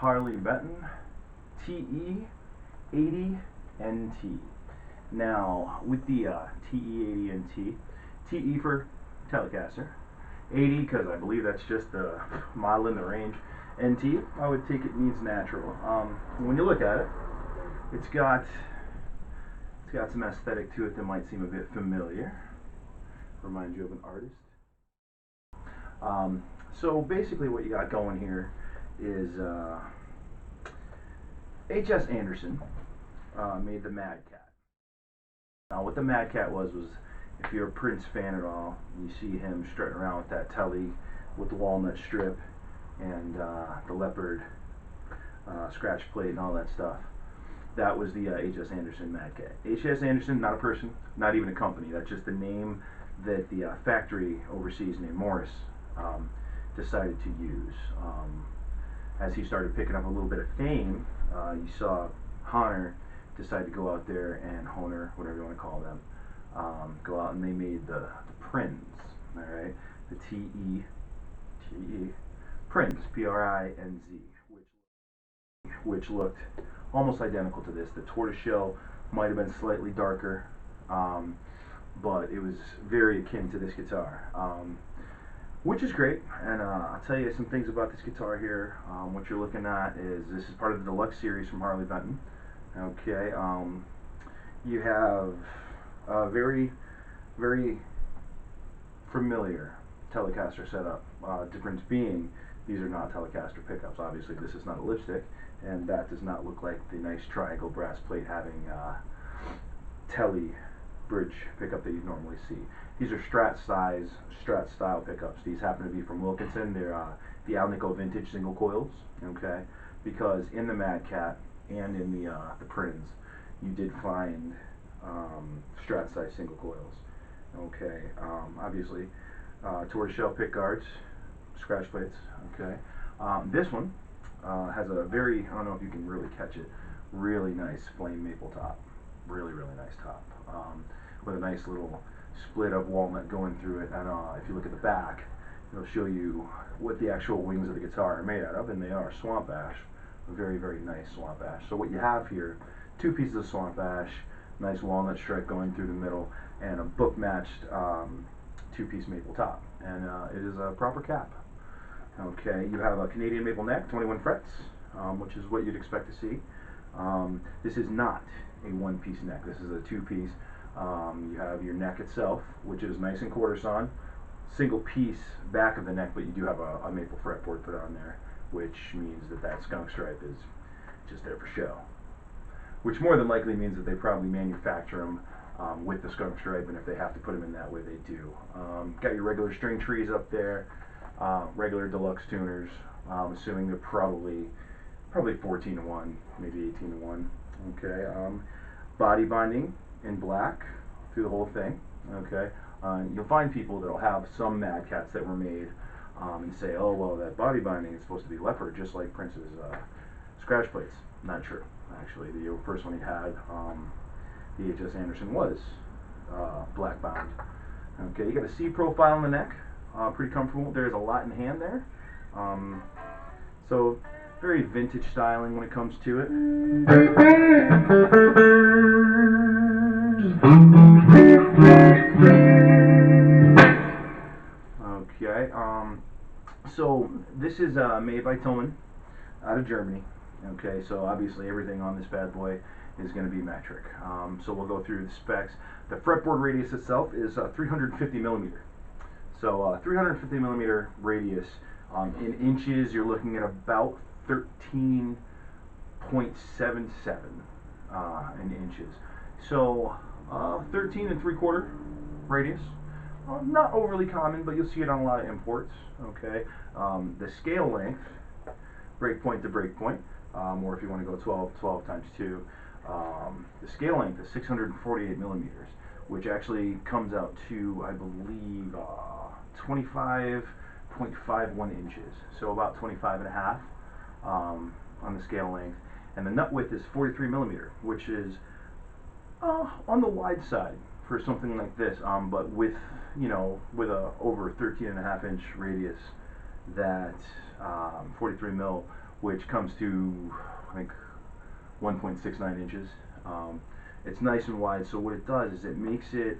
Harley Benton TE 80 NT. Now, with the TE 80 NT, TE for Telecaster, 80 because I believe that's just the model in the range. NT, I would take it means natural. When you look at it, it's got some aesthetic to it that might seem a bit familiar. Remind you of an artist. So basically what you got going here is H.S. Anderson made the Mad Cat. Now what the Mad Cat was if you're a Prince fan at all, you see him strutting around with that telly with the walnut strip and the leopard scratch plate and all that stuff. That was the H.S. Anderson Mad Cat. H.S. Anderson, not a person, not even a company. That's just the name that the factory overseas named Morris decided to use. As he started picking up a little bit of fame, you saw Hohner decide to go out there and Hohner, whatever you want to call them, go out and they made the Prinz, all right, the TE Prinz, P-R-I-N-Z, which looked almost identical to this. The tortoiseshell might have been slightly darker, but it was very akin to this guitar, which is great. And I'll tell you some things about this guitar here. What you're looking at is this is part of the deluxe series from Harley Benton. Okay, you have a very, very familiar Telecaster setup. Difference being, these are not Telecaster pickups. Obviously, this is not a lipstick, and that does not look like the nice triangle brass plate having telly bridge pickup that you normally see. These are Strat style pickups. These happen to be from Wilkinson. They're the Alnico vintage single coils. Okay, because in the Mad Cat and in the Prinz, you did find Strat size single coils. Okay, obviously tortoiseshell pick guards, scratch plates. Okay, this one has a very, I don't know if you can really catch it, really nice flame maple top. Really nice top, with a nice little split of walnut going through it. And if you look at the back, it'll show you what the actual wings of the guitar are made out of, and they are swamp ash, a very nice swamp ash. So what you have here, two pieces of swamp ash, nice walnut stripe going through the middle, and a book matched two-piece maple top, and it is a proper cap. Okay, you have a Canadian maple neck, 21 frets, which is what you'd expect to see. This is not a one-piece neck. This is a two-piece. You have your neck itself, which is nice and quarter sawn, single piece back of the neck, but you do have a maple fretboard put on there, which means that skunk stripe is just there for show. Which more than likely means that they probably manufacture them with the skunk stripe, and if they have to put them in that way, they do. Got your regular string trees up there, regular deluxe tuners. Assuming they're probably 14-to-1, maybe 18-to-1. Okay. Body binding in black through the whole thing. Okay. You'll find people that'll have some Mad Cats that were made and say, oh well, that body binding is supposed to be leopard, just like Prince's scratch plates. Not true. Actually, the first one he had, the H.S. Anderson, was black bound. Okay, you got a C profile in the neck, pretty comfortable. There's a lot in hand there, so very vintage styling when it comes to it. Okay, so this is made by Tillman out of Germany. Okay, so obviously everything on this bad boy is going to be metric. So we'll go through the specs. The fretboard radius itself is 350 millimeter. So 350 millimeter radius. In inches, you're looking at about 13.77 in inches. So 13 3/4 radius. Not overly common, but you'll see it on a lot of imports. Okay. The scale length, breakpoint to breakpoint, or if you want to go 12 times 2, the scale length is 648 millimeters, which actually comes out to, I believe, 25.51 inches, so about 25.5 on the scale length. And the nut width is 43 millimeter, which is on the wide side for something like this, but with with a over 13.5 inch radius, that 43 mil which comes to, I think, 1.69 inches. It's nice and wide, so what it does is it makes it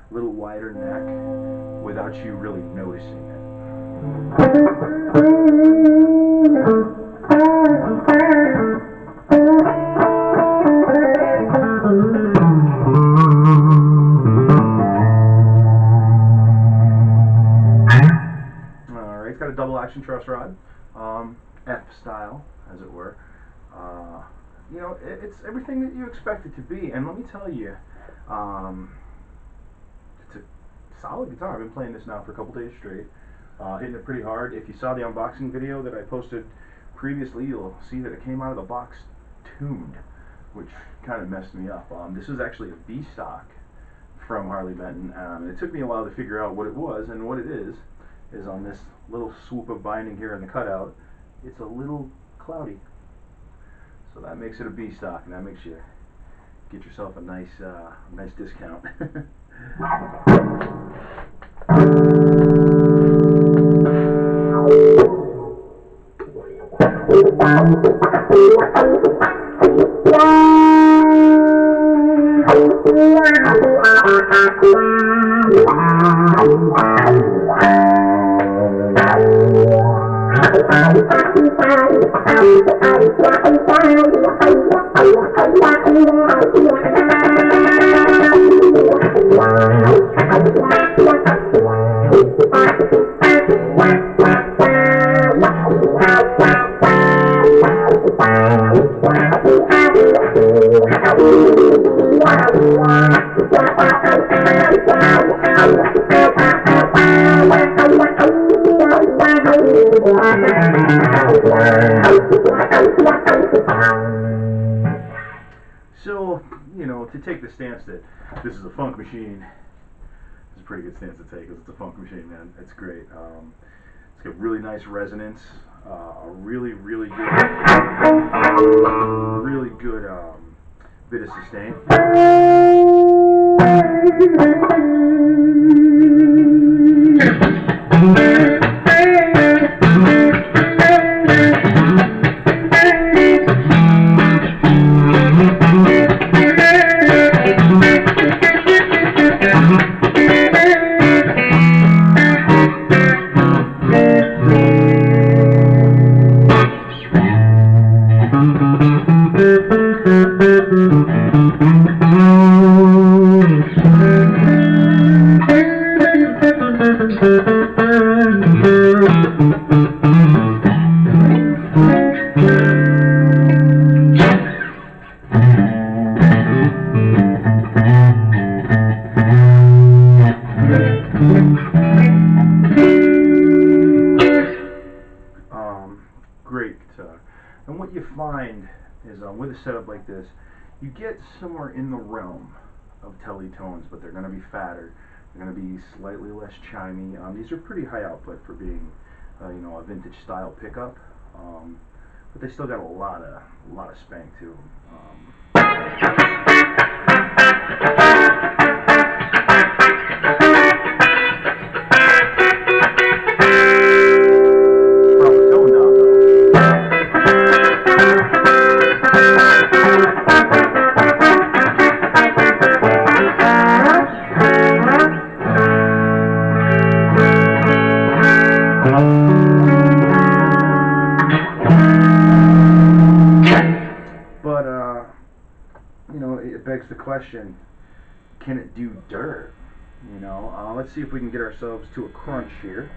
a little wider neck without you really noticing it. Alright, it's got a double action truss rod, F style, as it were. You know, it's everything that you expect it to be, and let me tell you, it's a solid guitar. I've been playing this now for a couple days straight, hitting it pretty hard. If you saw the unboxing video that I posted previously, you'll see that it came out of the box tuned, which kind of messed me up. This is actually a B stock from Harley Benton. It took me a while to figure out what it was, and what it is on this little swoop of binding here in the cutout, it's a little cloudy. So that makes it a B stock, and that makes you get yourself a nice discount. So, you know, to take the stance that this is a funk machine, it's a pretty good stance to take, because it's a funk machine, man. It's great. It's got really nice resonance, a really good bit of sustain. Great guitar. And what you find is with a setup like this, you get somewhere in the realm of telly tones, but they're going to be fatter. They're going to be slightly less chimey. These are pretty high output for being, you know, a vintage style pickup, but they still got a lot of spank to them. You know, it begs the question, can it do dirt? You know, let's see if we can get ourselves to a crunch here.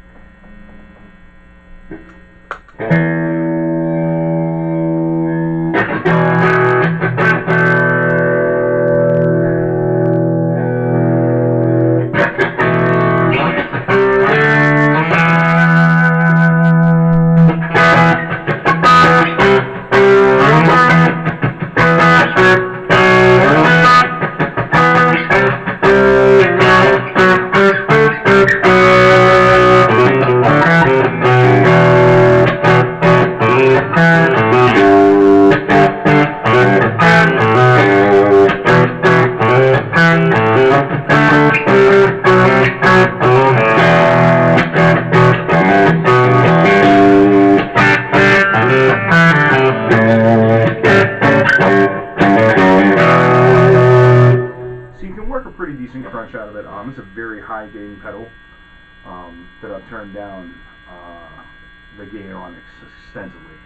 that I've turned down the gain on extensively.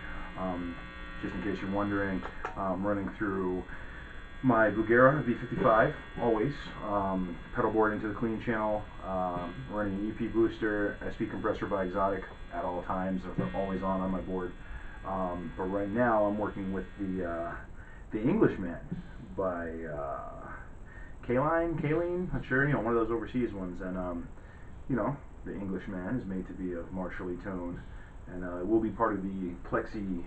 Just in case you're wondering, running through my Bugera V55 always, pedal board into the clean channel, running EP booster, SP compressor by Exotic at all times. They're always on my board. But right now I'm working with the Englishman by Kaline, not sure, one of those overseas ones, and the Englishman is made to be of Marshall tone, and it will be part of the Plexi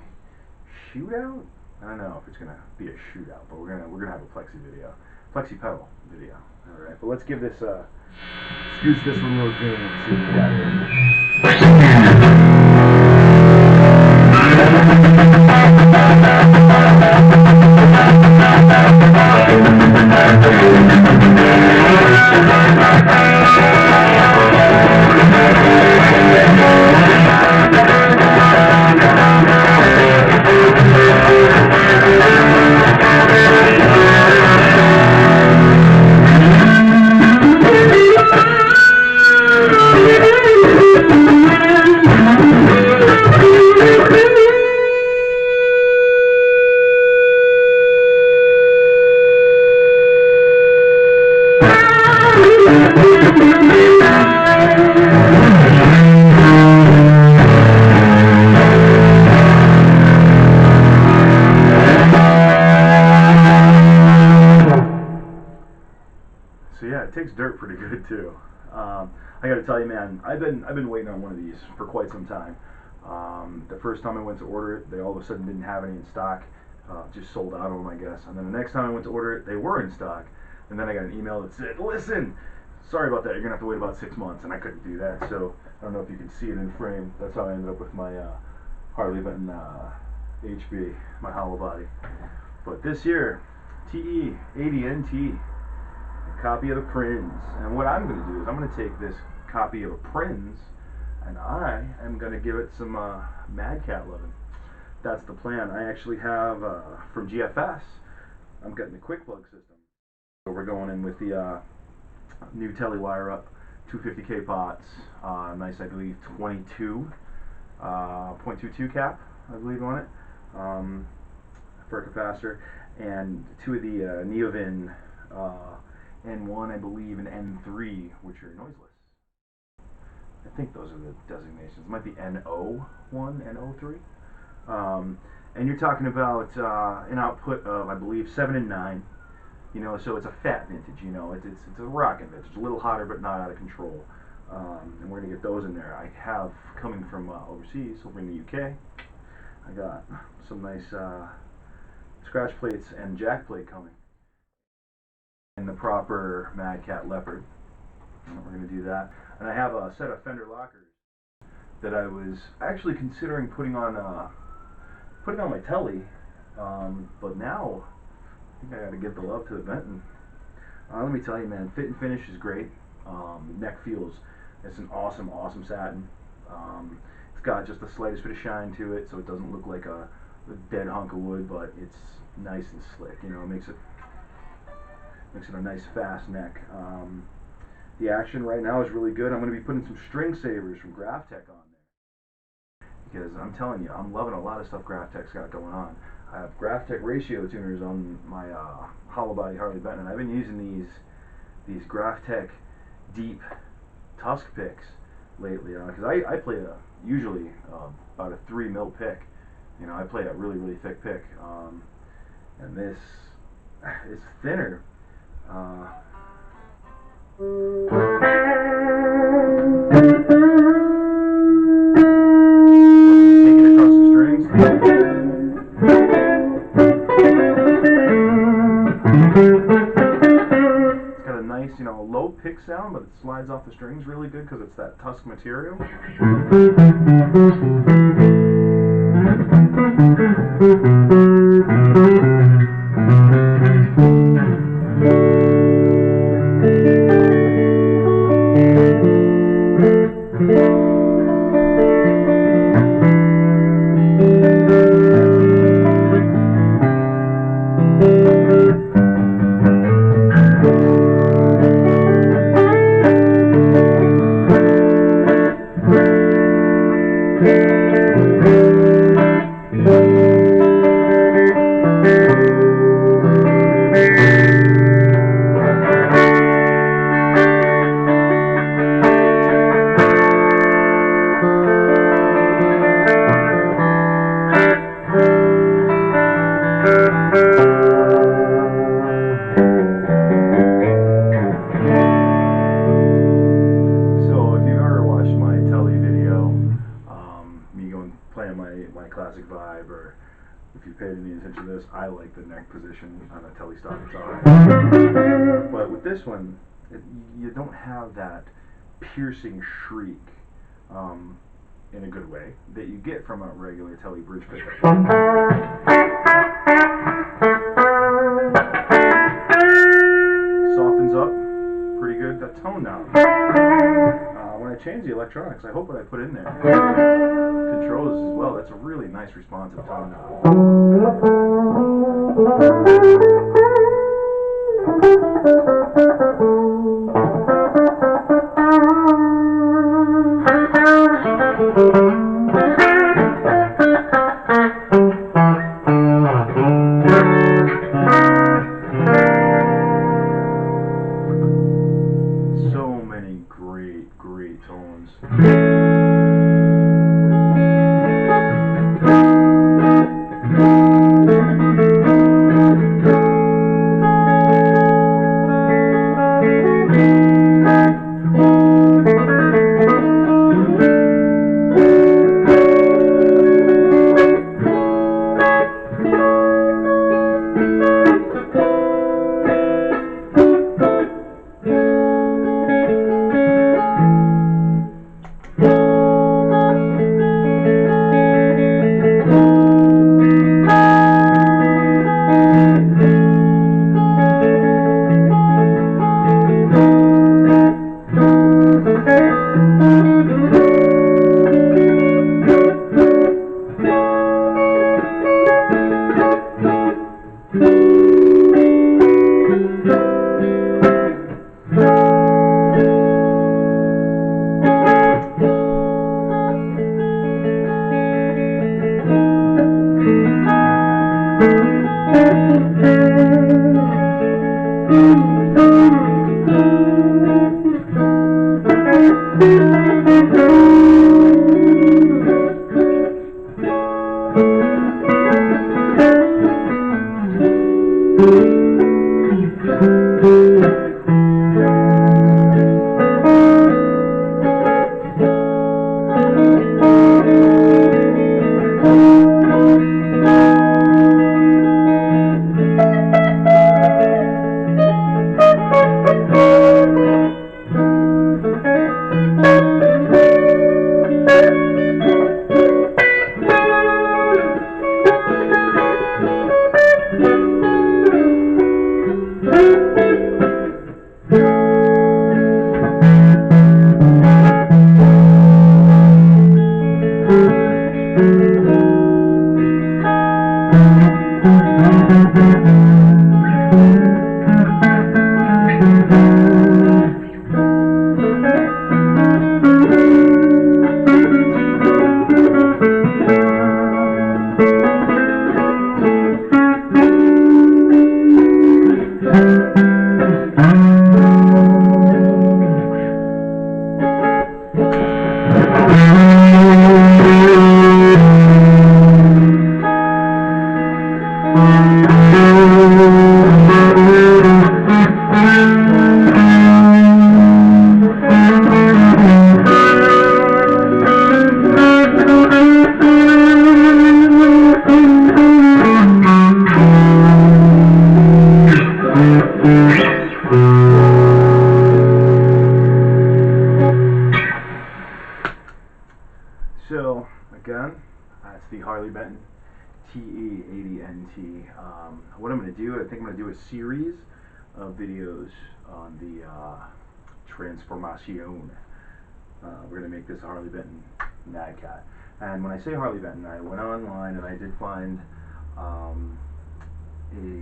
shootout. I don't know if it's gonna be a shootout, but we're gonna have a Plexi pedal video. All right, but let's give this excuse this one a little game and see what we got here. So yeah, it takes dirt pretty good too. I got to tell you, man, I've been waiting on one of these for quite some time. The first time I went to order it, they all of a sudden didn't have any in stock, just sold out of them, I guess. And then the next time I went to order it, they were in stock. And then I got an email that said, "Listen, sorry about that. You're gonna have to wait about 6 months." And I couldn't do that. So I don't know if you can see it in frame. That's how I ended up with my Harley Benton HB, my hollow body. But this year, TE 80NT. Copy of the Prinz, and what I'm going to do is I'm going to take this copy of a Prinz and I am going to give it some Mad Cat loving. That's the plan. I actually have from GFS, I'm getting the quick plug system. So we're going in with the new telly wire up, 250K pots, nice, I believe 22.22 cap, I believe, on it, for a capacitor, and two of the Neovin N1, I believe, and N3, which are noiseless. I think those are the designations. It might be NO1, NO3. And you're talking about an output of, I believe, 7 and 9. So it's a fat vintage. It's a rockin' vintage, a little hotter, but not out of control. And we're gonna get those in there. I have coming from overseas, over in the UK. I got some nice scratch plates and jack plate coming. And the proper Mad Cat Leopard. We're going to do that. And I have a set of fender lockers that I was actually considering putting on my telly, but now I think I got to give the love to the Benton. Let me tell you, man, fit and finish is great. Neck feels, it's an awesome satin. It's got just the slightest bit of shine to it, so it doesn't look like a dead hunk of wood, but it's nice and slick. It makes it a nice fast neck. The action right now is really good. I'm going to be putting some string savers from Graphtec on there, because I'm telling you, I'm loving a lot of stuff Graphtec's got going on. I have Graphtec ratio tuners on my hollow body Harley Benton, and I've been using these Graphtec deep tusk picks lately, because I play usually about a 3 mil pick. I play a really thick pick, and this is thinner. Taking it across the strings. It's got a nice, low pick sound, but it slides off the strings really good because it's that tusk material. kind of my classic vibe, or if you paid any attention to this, I like the neck position on a telestock guitar. But with this one, you don't have that piercing shriek in a good way that you get from a regular tele bridge pickup. Softens up pretty good. That tone knob. When I change the electronics, I hope what I put in there controls as well. That's a really nice responsive tone knob. So many great tones. So again, that's the Harley Benton TE 80NT. What I'm going to do, I think I'm going to do a series of videos on the Transformation. We're going to make this a Harley Benton Mad Cat. And when I say Harley Benton, I went online and I did find a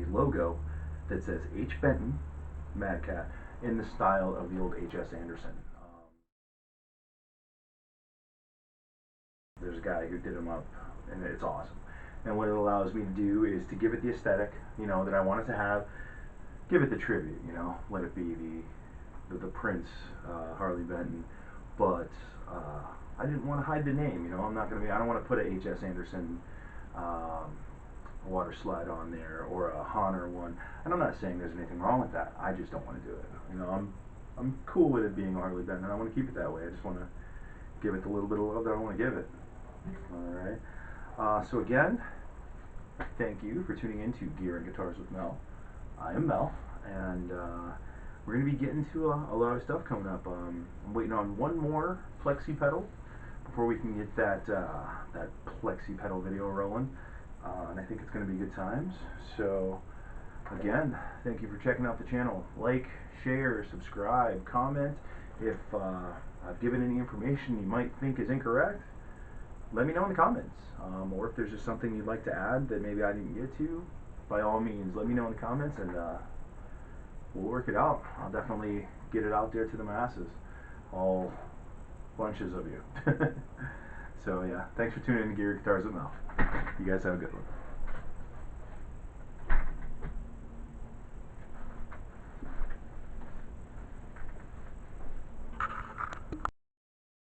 logo that says H. Benton Mad Cat in the style of the old H.S. Anderson. There's a guy who did them up, and it's awesome. And what it allows me to do is to give it the aesthetic, that I want it to have. Give it the tribute, let it be the Prince, Harley Benton. But I didn't want to hide the name, I don't want to put a H.S. Anderson water slide on there or a Hohner one. And I'm not saying there's anything wrong with that. I just don't want to do it. I'm cool with it being Harley Benton, and I want to keep it that way. I just want to give it the little bit of love that I want to give it. Alright. So again, thank you for tuning in to Gear and Guitars with Mel. I am Mel, and we're going to be getting to a lot of stuff coming up. I'm waiting on one more plexi pedal before we can get that plexi pedal video rolling, and I think it's going to be good times. So again, thank you for checking out the channel. Like, share, subscribe, comment. If I've given any information you might think is incorrect, let me know in the comments. Or if there's just something you'd like to add that maybe I didn't get to, by all means, let me know in the comments, and we'll work it out. I'll definitely get it out there to the masses, all bunches of you. So yeah, thanks for tuning in to Gear Guitars with Mel. You guys have a good one.